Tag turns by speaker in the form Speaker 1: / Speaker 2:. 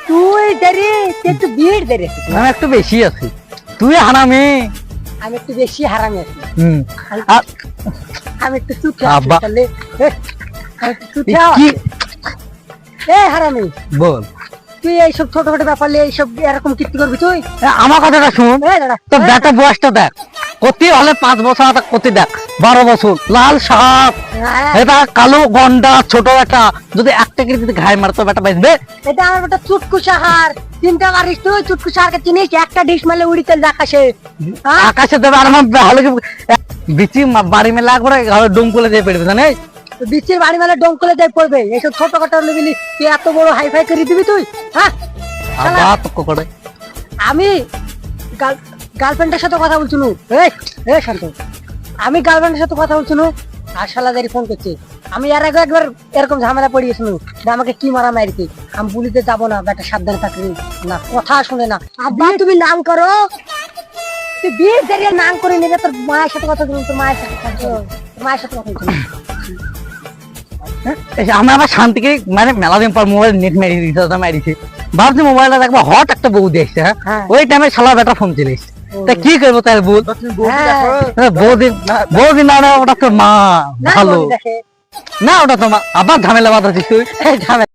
Speaker 1: তুই দেরি একটু ভিড় দেরি
Speaker 2: আমি একটু বেশি আছি, তুই হারামি।
Speaker 1: আমি একটু বেশি হারামি আছি। আমি একটু চুপ
Speaker 2: আব্বা।
Speaker 1: তাহলে হারামি
Speaker 2: বল,
Speaker 1: তুই এইসব ছোট ছোট ব্যাপার নিয়ে এইসব এরকম কীর্তি করবি তুই?
Speaker 2: আমার কথাটা শুন। তোর বেটা বয়সটা দেখ, কতি হলে 5 বছর, কতি দেখ 12 বছর, লাল সাপ, এটা কালো গন্ডা ছোট একটা, যদি একটা করে যদি ঘায়ে মারতো বেটা বাঁচবে?
Speaker 1: এটা আমার বেটা চুটকু সাহার, চিন্তা পারিস তুই? চুটকু সাহারকে চিনিস? একটা ডিশ মারলে উড়ি চল আকাশে।
Speaker 2: আকাশে দেবে আর আমার ভালো বিচি বাড়ি মেলা করে ডুম করে দিয়ে পেড়বে জানিস?
Speaker 1: বিচির বাড়ি মেলে ডঙ্কলে যাই পড়বে। এইসব ছোট খাটো লেবিলি তুই এত বড় হাইফাই করে দিবি তুই? হ্যাঁ,
Speaker 2: আবার তক্ক করে।
Speaker 1: আমি গার্লফ্রেন্ডের সাথে কথা বলছিল। শান্ত, আমি গার্লফ্রেন্ডের সাথে কথা বলছিল, আর শালাদারি ফোন করছে। আমি এর আগে একবার এরকম ঝামেলা পড়িয়েছিল, আমাকে কি মারা মারিতে। আমি পুলিশে যাবো না, বেটা সাবধানে থাকবি না, কথা শুনে না। আব্বা তুমি নাম করো, তুই বিয়ে দাঁড়িয়ে নাম করে নেবে। তোর মায়ের সাথে কথা বলুন, তোর মায়ের সাথে মায়ের সাথে কথা বলছিল।
Speaker 2: আমি আবার শান্তিকে মানে মেলা দিন পর মোবাইল নেট মেরে দিতে মেরেছি, ভাবছি মোবাইলটা দেখবো হট একটা বউ দেখছে। হ্যাঁ, ওই টাইমে শালা বেটা ফোন চলিস, তা কি করবো তাই বল? বৌদি না, ওটা তোর মা ভালো না, ওটা তোমার আবার ঝামেলা বাঁধাচ্ছিস তুই।
Speaker 1: ঝামেলা